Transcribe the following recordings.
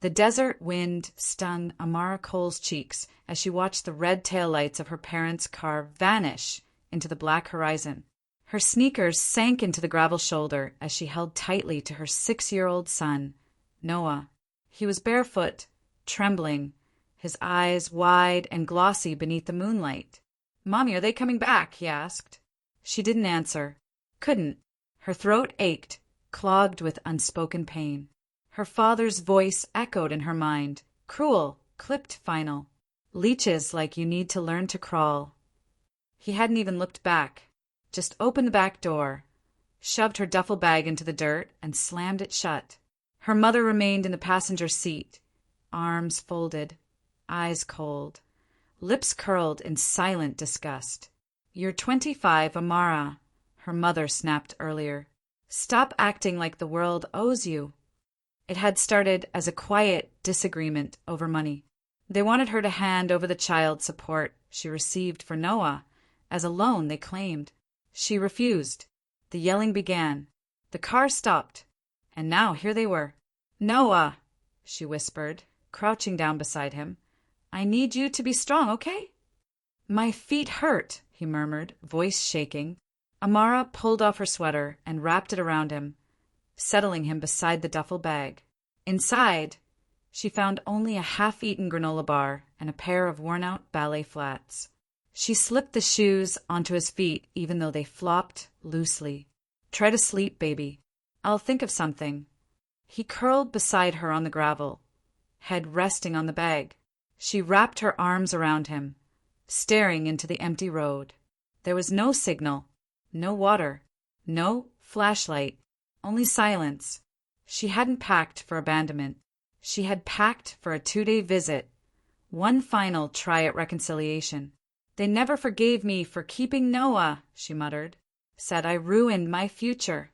The desert wind stung Amara Cole's cheeks as she watched the red taillights of her parents' car vanish into the black horizon. Her sneakers sank into the gravel shoulder as she held tightly to her 6-year-old son, Noah. He was barefoot, trembling, his eyes wide and glossy beneath the moonlight. "Mommy, are they coming back?" he asked. She didn't answer. Couldn't. Her throat ached, clogged with unspoken pain. Her father's voice echoed in her mind, cruel, clipped final. "Leeches like you need to learn to crawl." He hadn't even looked back, just opened the back door, shoved her duffel bag into the dirt, and slammed it shut. Her mother remained in the passenger seat, arms folded, eyes cold, lips curled in silent disgust. "You're 25, Amara," her mother snapped earlier. "Stop acting like the world owes you." It had started as a quiet disagreement over money. They wanted her to hand over the child support she received for Noah as a loan they claimed. She refused. The yelling began. The car stopped. And now here they were. "Noah," she whispered, crouching down beside him. "I need you to be strong, okay?" "My feet hurt," he murmured, voice shaking. Amara pulled off her sweater and wrapped it around him, settling him beside the duffel bag. Inside, she found only a half-eaten granola bar and a pair of worn-out ballet flats. She slipped the shoes onto his feet even though they flopped loosely. "Try to sleep, baby. I'll think of something." He curled beside her on the gravel, head resting on the bag. She wrapped her arms around him, staring into the empty road. There was no signal, no water, no flashlight, only silence. She hadn't packed for abandonment. She had packed for a 2-day visit, one final try at reconciliation. "They never forgave me for keeping Noah," she muttered. "Said I ruined my future."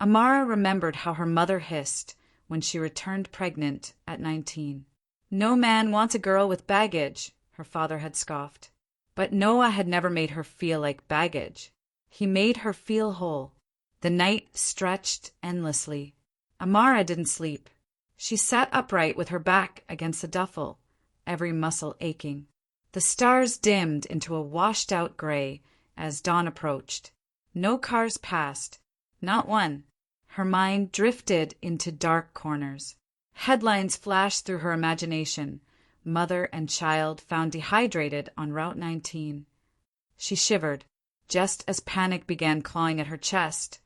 Amara remembered how her mother hissed when she returned pregnant at 19. "No man wants a girl with baggage," her father had scoffed. But Noah had never made her feel like baggage. He made her feel whole. The night stretched endlessly. Amara didn't sleep. She sat upright with her back against the duffel, every muscle aching. The stars dimmed into a washed-out gray as dawn approached. No cars passed, not one. Her mind drifted into dark corners. Headlines flashed through her imagination. Mother and child found dehydrated on Route 19. She shivered. Just as panic began clawing at her chest,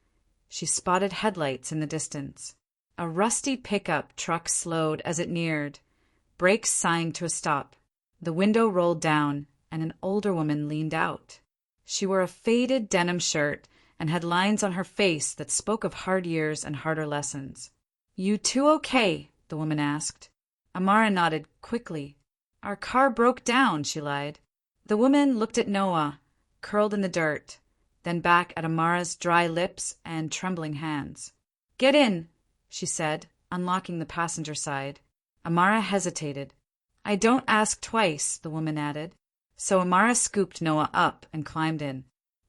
she spotted headlights in the distance. A rusty pickup truck slowed as it neared. Brakes signed to a stop. The window rolled down, and an older woman leaned out. She wore a faded denim shirt and had lines on her face that spoke of hard years and harder lessons. "You two okay?" the woman asked. Amara nodded quickly. "Our car broke down," she lied. The woman looked at Noah, curled in the dirt, then back at Amara's dry lips and trembling hands. "Get in," she said, unlocking the passenger side. Amara hesitated. "I don't ask twice," the woman added. So Amara scooped Noah up and climbed in.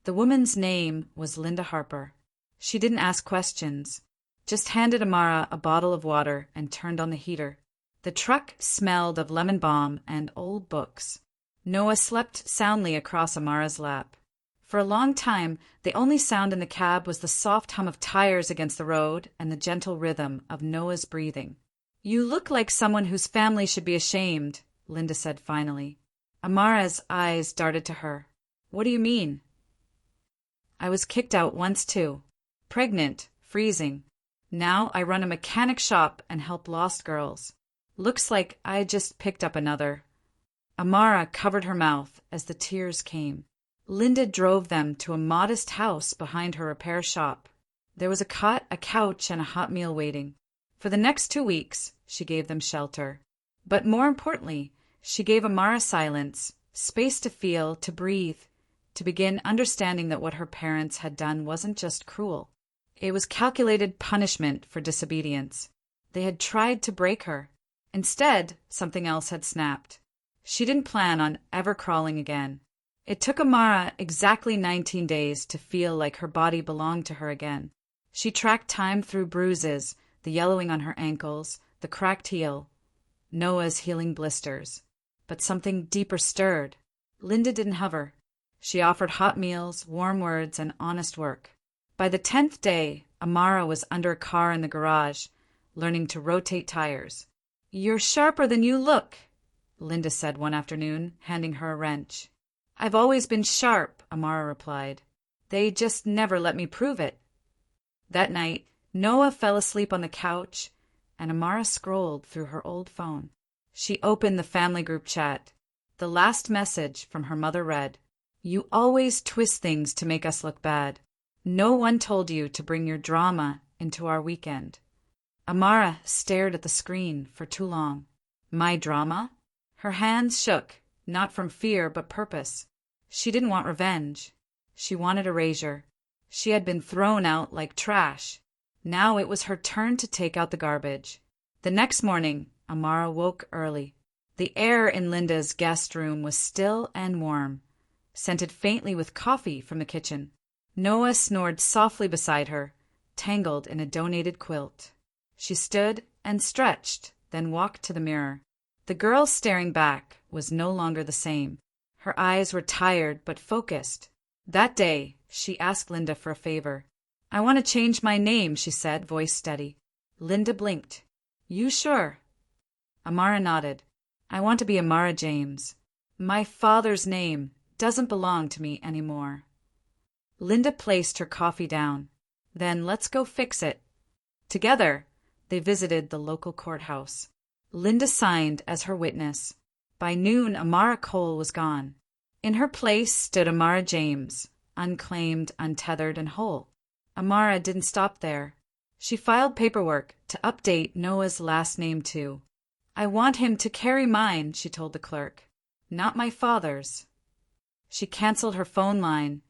The woman's name was Linda Harper. She didn't ask questions, just handed Amara a bottle of water and turned on the heater. The truck smelled of lemon balm and old books. Noah slept soundly across Amara's lap. For a long time, the only sound in the cab was the soft hum of tires against the road and the gentle rhythm of Noah's breathing. "You look like someone whose family should be ashamed," Linda said finally. Amara's eyes darted to her. "What do you mean?" "I was kicked out once too. Pregnant, freezing. Now I run a mechanic shop and help lost girls. Looks like I just picked up another." Amara covered her mouth as the tears came. Linda drove them to a modest house behind her repair shop. There was a cot, a couch, and a hot meal waiting. For the next 2 weeks, she gave them shelter. But more importantly, she gave Amara silence, space to feel, to breathe, to begin understanding that what her parents had done wasn't just cruel. It was calculated punishment for disobedience. They had tried to break her. Instead, something else had snapped. She didn't plan on ever crawling again. It took Amara exactly 19 days to feel like her body belonged to her again. She tracked time through bruises, the yellowing on her ankles, the cracked heel. Noah's healing blisters. But something deeper stirred. Linda didn't hover. She offered hot meals, warm words, and honest work. By the 10th day, Amara was under a car in the garage, learning to rotate tires. "You're sharper than you look," Linda said one afternoon, handing her a wrench. "I've always been sharp," Amara replied. "They just never let me prove it." That night, Noah fell asleep on the couch, and Amara scrolled through her old phone. She opened the family group chat. The last message from her mother read, "You always twist things to make us look bad. No one told you to bring your drama into our weekend." Amara stared at the screen for too long. My drama? Her hands shook, not from fear but purpose. She didn't want revenge. She wanted erasure. She had been thrown out like trash. Now it was her turn to take out the garbage. The next morning, Amara woke early. The air in Linda's guest room was still and warm, scented faintly with coffee from the kitchen. Noah snored softly beside her, tangled in a donated quilt. She stood and stretched, then walked to the mirror. The girl staring back was no longer the same. Her eyes were tired but focused. That day, she asked Linda for a favor. "I want to change my name," she said, voice steady. Linda blinked. "You sure?" Amara nodded. "I want to be Amara James. My father's name doesn't belong to me anymore." Linda placed her coffee down. "Then let's go fix it." Together, they visited the local courthouse. Linda signed as her witness. By noon, Amara Cole was gone. In her place stood Amara James, unclaimed, untethered, and whole. Amara didn't stop there. She filed paperwork to update Noah's last name too. "I want him to carry mine," she told the clerk, "not my father's." She canceled her phone line,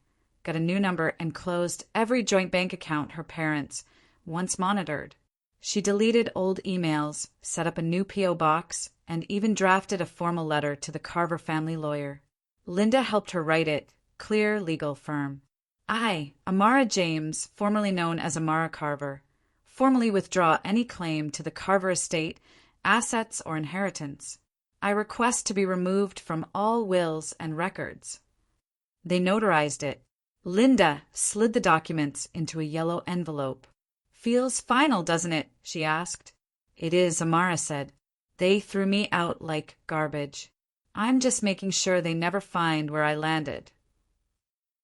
got a new number, and closed every joint bank account her parents once monitored. She deleted old emails, set up a new P.O. box, and even drafted a formal letter to the Carver family lawyer. Linda helped her write it, clear, legal, firm. "I, Amara James, formerly known as Amara Carver, formally withdraw any claim to the Carver estate, assets, or inheritance. I request to be removed from all wills and records." They notarized it. Linda slid the documents into a yellow envelope. "Feels final, doesn't it?" she asked. "It is," Amara said. "They threw me out like garbage. I'm just making sure they never find where I landed."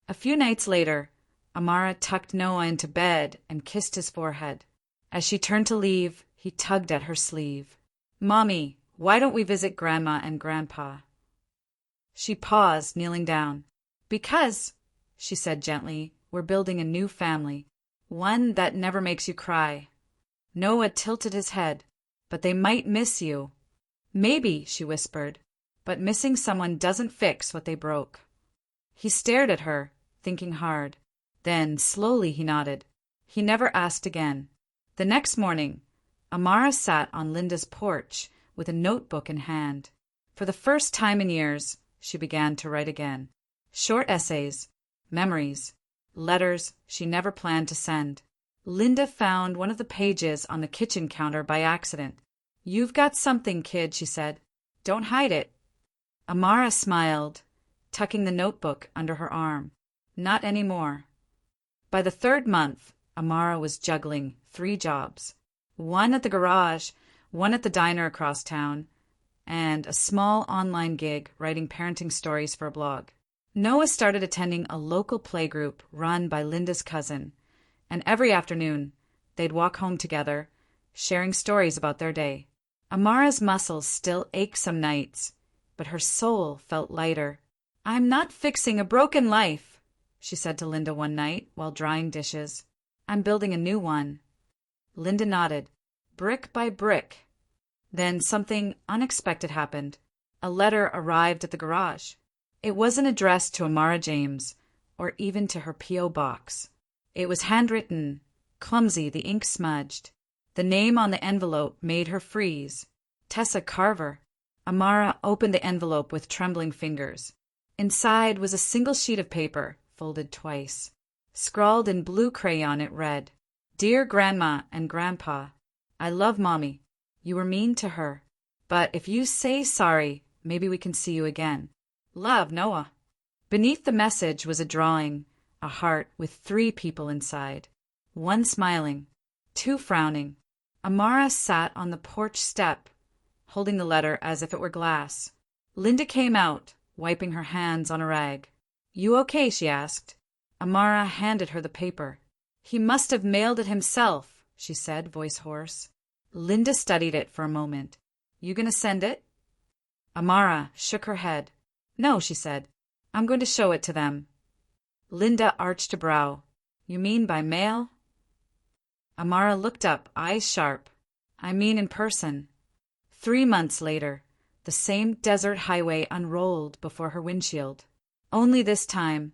A few nights later, Amara tucked Noah into bed and kissed his forehead. As she turned to leave, he tugged at her sleeve. "Mommy, why don't we visit Grandma and Grandpa?" She paused, kneeling down. "Because," she said gently, "we're building a new family, one that never makes you cry." Noah tilted his head. "But they might miss you." "Maybe," she whispered, "but missing someone doesn't fix what they broke." He stared at her, thinking hard. Then, slowly, he nodded. He never asked again. The next morning, Amara sat on Linda's porch with a notebook in hand. For the first time in years, she began to write again. Short essays, memories, letters she never planned to send. Linda found one of the pages on the kitchen counter by accident. "You've got something, kid," she said. "Don't hide it." Amara smiled, tucking the notebook under her arm. Not anymore. By the 3rd month, Amara was juggling 3 jobs. One at the garage, one at the diner across town, and a small online gig writing parenting stories for a blog. Noah started attending a local playgroup run by Linda's cousin, and every afternoon they'd walk home together, sharing stories about their day. Amara's muscles still ached some nights, but her soul felt lighter. "I'm not fixing a broken life," she said to Linda one night while drying dishes. "I'm building a new one." Linda nodded, brick by brick. Then something unexpected happened. A letter arrived at the garage. It wasn't addressed to Amara James, or even to her P.O. box. It was handwritten, clumsy, the ink smudged. The name on the envelope made her freeze. Tessa Carver. Amara opened the envelope with trembling fingers. Inside was a single sheet of paper, folded twice. Scrawled in blue crayon it read, "Dear Grandma and Grandpa, I love Mommy. You were mean to her. But if you say sorry, maybe we can see you again. Love, Noah. Beneath the message was a drawing, a heart with 3 people inside. 1 smiling, 2 frowning. Amara sat on the porch step, holding the letter as if it were glass. Linda came out, wiping her hands on a rag. You okay? She asked. Amara handed her the paper. He must have mailed it himself, she said, voice hoarse. Linda studied it for a moment. You gonna send it? Amara shook her head. No, she said. I'm going to show it to them. Linda arched a brow. You mean by mail? Amara looked up, eyes sharp. I mean in person. 3 months later, the same desert highway unrolled before her windshield. Only this time,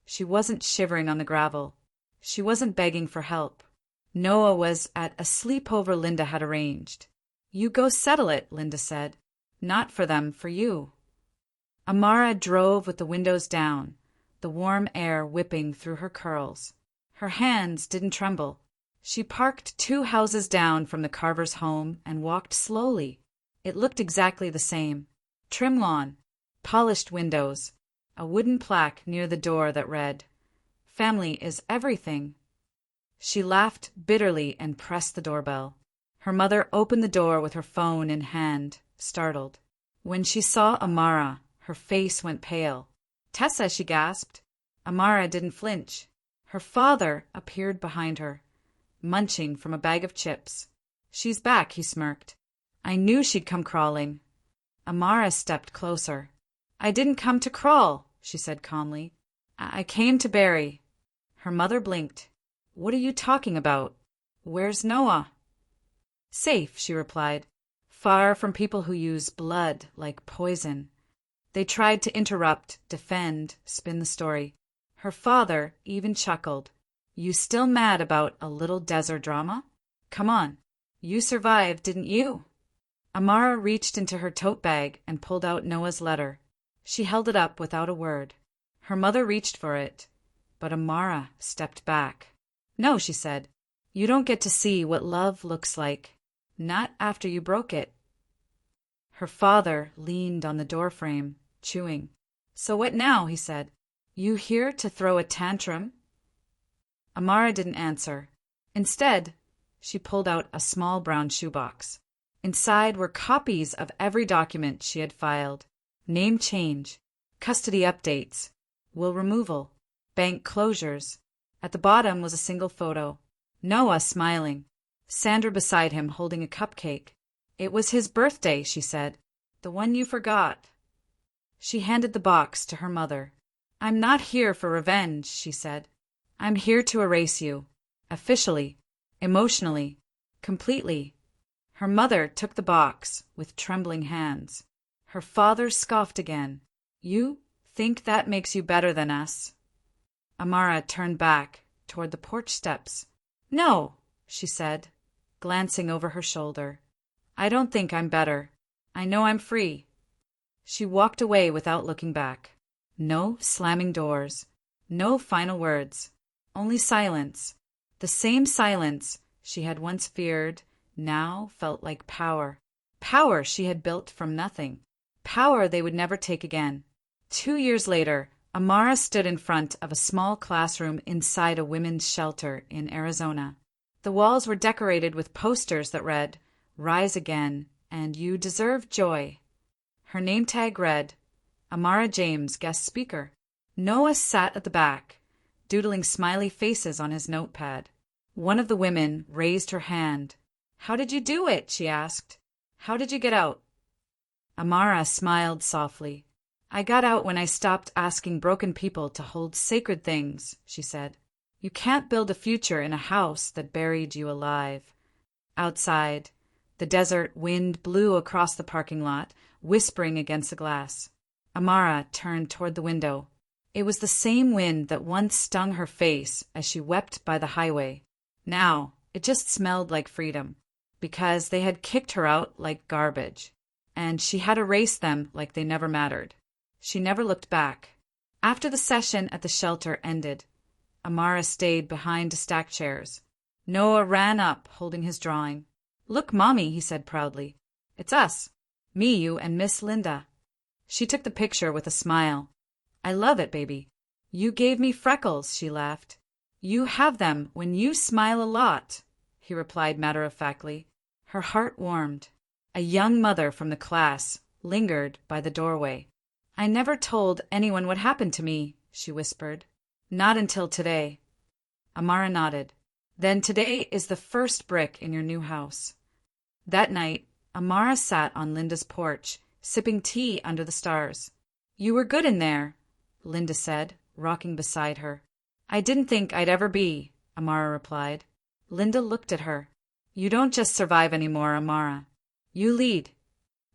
she wasn't shivering on the gravel. She wasn't begging for help. Noah was at a sleepover Linda had arranged. You go settle it, Linda said. Not for them, for you. Amara drove with the windows down, the warm air whipping through her curls. Her hands didn't tremble. She parked 2 houses down from the Carver's home and walked slowly. It looked exactly the same. Trim lawn, polished windows, a wooden plaque near the door that read, Family is everything. She laughed bitterly and pressed the doorbell. Her mother opened the door with her phone in hand, startled. When she saw Amara, her face went pale. Tessa, she gasped. Amara didn't flinch. Her father appeared behind her, munching from a bag of chips. She's back, he smirked. I knew she'd come crawling. Amara stepped closer. I didn't come to crawl, she said calmly. I came to bury. Her mother blinked. What are you talking about? Where's Noah? Safe, she replied. Far from people who use blood like poison. They tried to interrupt, defend, spin the story. Her father even chuckled. You still mad about a little desert drama? Come on. You survived, didn't you? Amara reached into her tote bag and pulled out Noah's letter. She held it up without a word. Her mother reached for it, but Amara stepped back. No, she said. You don't get to see what love looks like. Not after you broke it. Her father leaned on the doorframe, chewing. So what now? He said. You here to throw a tantrum? Amara didn't answer. Instead, she pulled out a small brown shoebox. Inside were copies of every document she had filed. Name change, custody updates, will removal, bank closures. At the bottom was a single photo. Noah smiling. Sandra beside him holding a cupcake. It was his birthday, she said. The one you forgot. She handed the box to her mother. I'm not here for revenge, she said. I'm here to erase you. Officially. Emotionally. Completely. Her mother took the box with trembling hands. Her father scoffed again. You think that makes you better than us? Amara turned back toward the porch steps. No, she said, glancing over her shoulder. I don't think I'm better. I know I'm free. She walked away without looking back. No slamming doors. No final words. Only silence. The same silence she had once feared now felt like power. Power she had built from nothing. Power they would never take again. 2 years later, Amara stood in front of a small classroom inside a women's shelter in Arizona. The walls were decorated with posters that read, Rise Again, and You Deserve Joy. Her name tag read, Amara James, guest speaker. Noah sat at the back, doodling smiley faces on his notepad. One of the women raised her hand. How did you do it? She asked. How did you get out? Amara smiled softly. I got out when I stopped asking broken people to hold sacred things, she said. You can't build a future in a house that buried you alive. Outside, the desert wind blew across the parking lot, whispering against the glass. Amara turned toward the window. It was the same wind that once stung her face as she wept by the highway. Now, it just smelled like freedom, because they had kicked her out like garbage, and she had erased them like they never mattered. She never looked back. After the session at the shelter ended, Amara stayed behind stacked chairs. Noah ran up, holding his drawing. Look, Mommy, he said proudly. It's us. Me, you, and Miss Linda. She took the picture with a smile. I love it, baby. You gave me freckles, she laughed. You have them when you smile a lot, he replied matter-of-factly. Her heart warmed. A young mother from the class lingered by the doorway. I never told anyone what happened to me, she whispered. Not until today. Amara nodded. Then today is the first brick in your new house. That night, Amara sat on Linda's porch, sipping tea under the stars. You were good in there, Linda said, rocking beside her. I didn't think I'd ever be, Amara replied. Linda looked at her. You don't just survive anymore, Amara. You lead.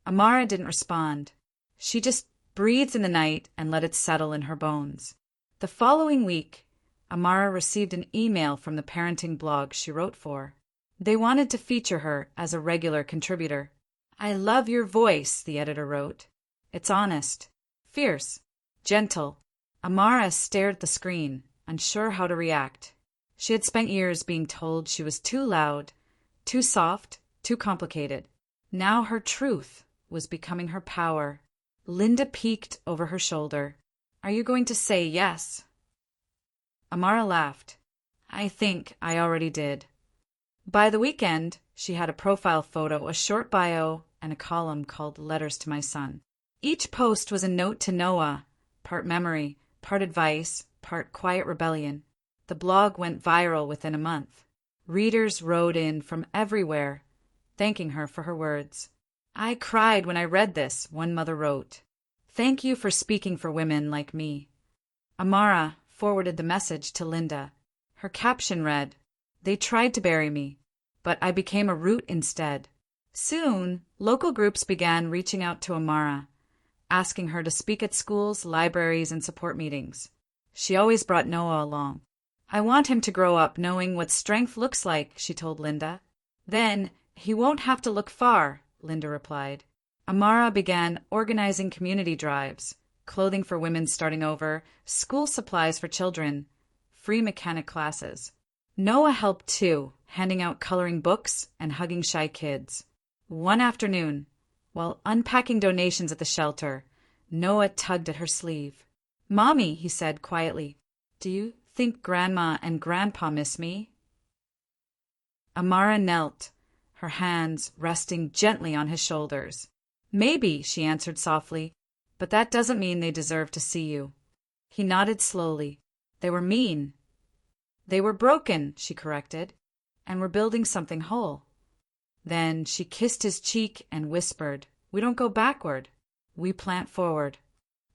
Amara didn't respond. She just breathed in the night and let it settle in her bones. The following week, Amara received an email from the parenting blog she wrote for. They wanted to feature her as a regular contributor. I love your voice, the editor wrote. It's honest, fierce, gentle. Amara stared at the screen, unsure how to react. She had spent years being told she was too loud, too soft, too complicated. Now her truth was becoming her power. Linda peeked over her shoulder. Are you going to say yes? Amara laughed. I think I already did. By the weekend, she had a profile photo, a short bio, and a column called Letters to My Son. Each post was a note to Noah, part memory, part advice, part quiet rebellion. The blog went viral within a month. Readers wrote in from everywhere, thanking her for her words. I cried when I read this, one mother wrote. Thank you for speaking for women like me. Amara forwarded the message to Linda. Her caption read, They tried to bury me, but I became a root instead. Soon, local groups began reaching out to Amara, asking her to speak at schools, libraries, and support meetings. She always brought Noah along. I want him to grow up knowing what strength looks like, she told Linda. Then, he won't have to look far, Linda replied. Amara began organizing community drives, clothing for women starting over, school supplies for children, free mechanic classes. Noah helped too, handing out coloring books and hugging shy kids. One afternoon, while unpacking donations at the shelter, Noah tugged at her sleeve. Mommy, he said quietly, do you think Grandma and Grandpa miss me? Amara knelt, her hands resting gently on his shoulders. Maybe, she answered softly, but that doesn't mean they deserve to see you. He nodded slowly. They were mean. They were broken, she corrected, and were building something whole. Then she kissed his cheek and whispered, We don't go backward. We plant forward.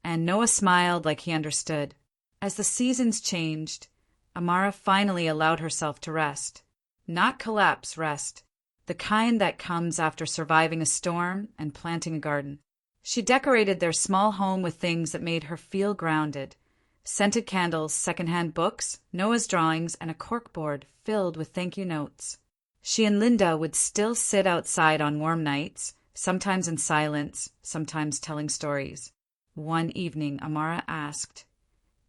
And Noah smiled like he understood. As the seasons changed, Amara finally allowed herself to rest. Not collapse, rest. The kind that comes after surviving a storm and planting a garden. She decorated their small home with things that made her feel grounded. Scented candles, secondhand books, Noah's drawings, and a corkboard filled with thank you notes. She and Linda would still sit outside on warm nights, sometimes in silence, sometimes telling stories. One evening, Amara asked,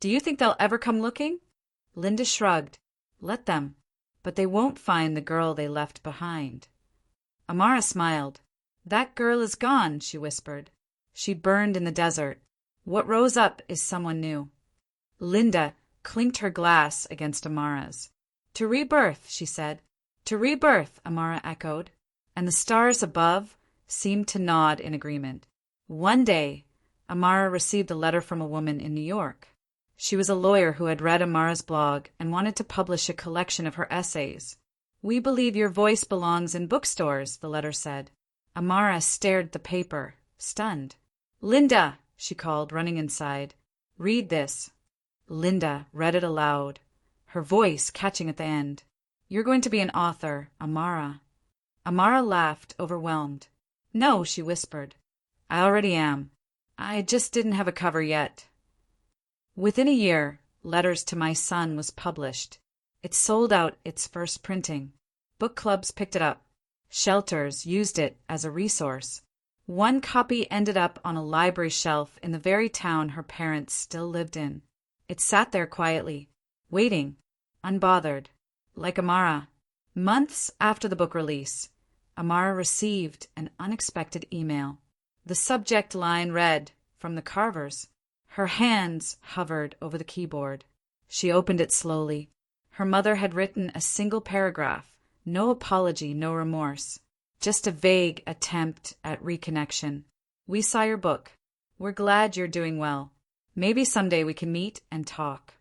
Do you think they'll ever come looking? Linda shrugged. Let them. But they won't find the girl they left behind. Amara smiled. That girl is gone, she whispered. She burned in the desert. What rose up is someone new. Linda clinked her glass against Amara's. To rebirth, she said. To rebirth, Amara echoed, and the stars above seemed to nod in agreement. One day, Amara received a letter from a woman in New York. She was a lawyer who had read Amara's blog and wanted to publish a collection of her essays. We believe your voice belongs in bookstores, the letter said. Amara stared at the paper, stunned. Linda, she called, running inside. Read this. Linda read it aloud, her voice catching at the end. You're going to be an author, Amara. Amara laughed, overwhelmed. No, she whispered. I already am. I just didn't have a cover yet. Within a year, Letters to My Son was published. It sold out its first printing. Book clubs picked it up. Shelters used it as a resource. One copy ended up on a library shelf in the very town her parents still lived in. It sat there quietly, waiting, unbothered. Like Amara. Months after the book release, Amara received an unexpected email. The subject line read, "From the Carvers." Her hands hovered over the keyboard. She opened it slowly. Her mother had written a single paragraph. No apology, no remorse. Just a vague attempt at reconnection. "We saw your book. We're glad you're doing well. Maybe someday we can meet and talk."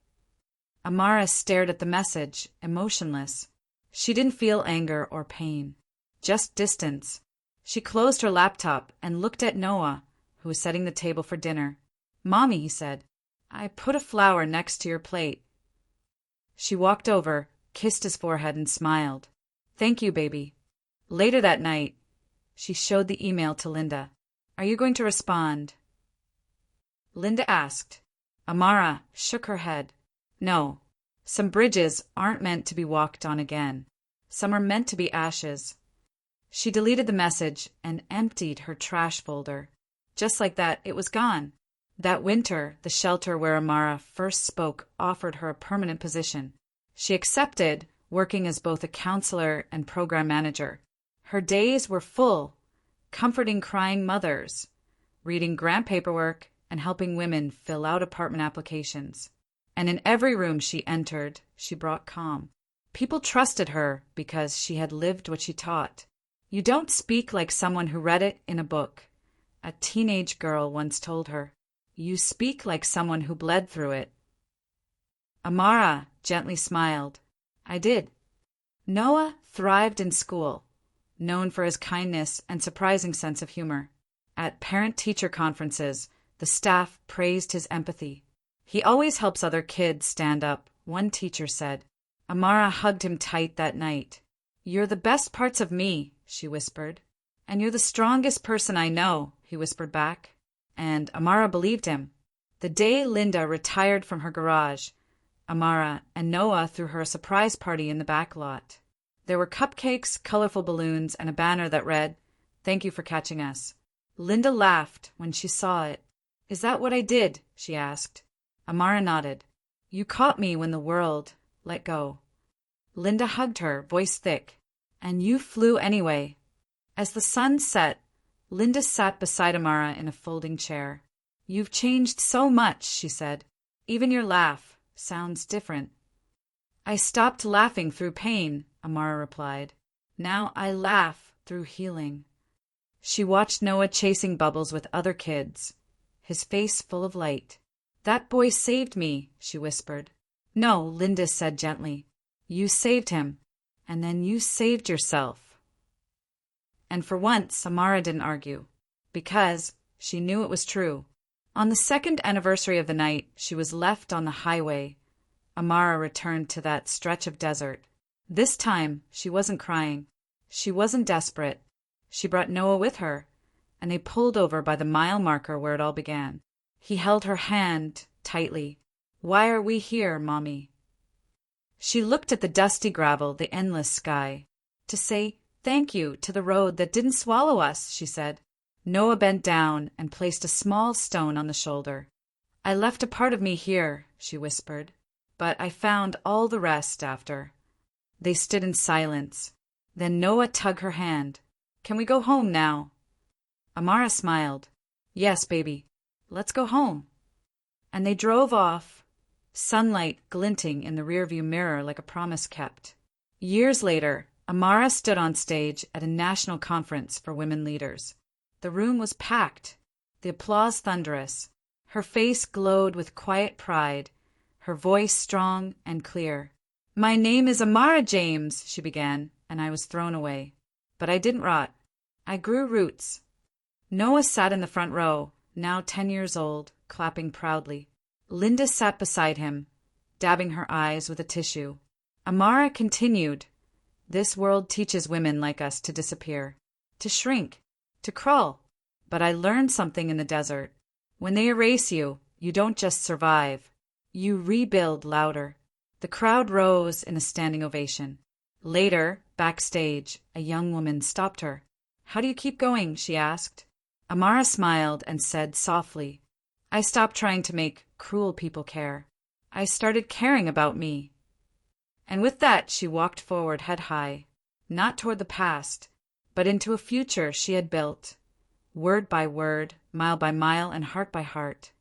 Amara stared at the message, emotionless. She didn't feel anger or pain, just distance. She closed her laptop and looked at Noah, who was setting the table for dinner. "Mommy," he said, "I put a flower next to your plate." She walked over, kissed his forehead, and smiled. "Thank you, baby." Later that night, she showed the email to Linda. "Are you going to respond?" Linda asked. Amara shook her head. "No. Some bridges aren't meant to be walked on again. Some are meant to be ashes." She deleted the message and emptied her trash folder. Just like that, it was gone. That winter, the shelter where Amara first spoke offered her a permanent position. She accepted, working as both a counselor and program manager. Her days were full, comforting crying mothers, reading grant paperwork, and helping women fill out apartment applications. And in every room she entered, she brought calm. People trusted her because she had lived what she taught. "You don't speak like someone who read it in a book," a teenage girl once told her. "You speak like someone who bled through it." Amara gently smiled. "I did." Noah thrived in school, known for his kindness and surprising sense of humor. At parent-teacher conferences, the staff praised his empathy. "He always helps other kids stand up," one teacher said. Amara hugged him tight that night. "You're the best parts of me," she whispered. "And you're the strongest person I know," he whispered back. And Amara believed him. The day Linda retired from her garage, Amara and Noah threw her a surprise party in the back lot. There were cupcakes, colorful balloons, and a banner that read, "Thank you for catching us." Linda laughed when she saw it. "Is that what I did?" she asked. Amara nodded. "You caught me when the world let go." Linda hugged her, voice thick. "And you flew anyway." As the sun set, Linda sat beside Amara in a folding chair. "You've changed so much," she said. "Even your laugh sounds different." "I stopped laughing through pain," Amara replied. "Now I laugh through healing." She watched Noah chasing bubbles with other kids, his face full of light. "That boy saved me," she whispered. "No," Linda said gently. "You saved him, and then you saved yourself." And for once, Amara didn't argue, because she knew it was true. On the second anniversary of the night she was left on the highway, Amara returned to that stretch of desert. This time, she wasn't crying. She wasn't desperate. She brought Noah with her, and they pulled over by the mile marker where it all began. He held her hand tightly. "Why are we here, Mommy?" She looked at the dusty gravel, the endless sky. "To say thank you to the road that didn't swallow us," she said. Noah bent down and placed a small stone on the shoulder. "I left a part of me here," she whispered, "but I found all the rest after." They stood in silence. Then Noah tugged her hand. "Can we go home now?" Amara smiled. "Yes, baby. Let's go home." And they drove off, sunlight glinting in the rearview mirror like a promise kept. Years later, Amara stood on stage at a national conference for women leaders. The room was packed, the applause thunderous. Her face glowed with quiet pride, her voice strong and clear. "My name is Amara James," she began, and I was thrown away. But I didn't rot. I grew roots. Noah sat in the front row, now 10 years old, clapping proudly. Linda sat beside him, dabbing her eyes with a tissue. Amara continued. "This world teaches women like us to disappear, to shrink, to crawl. But I learned something in the desert. When they erase you, you don't just survive. You rebuild louder." The crowd rose in a standing ovation. Later, backstage, a young woman stopped her. "How do you keep going?" she asked. Amara smiled and said softly, "I stopped trying to make cruel people care. I started caring about me." And with that she walked forward head high, not toward the past, but into a future she had built. word by word, mile by mile, and heart by heart.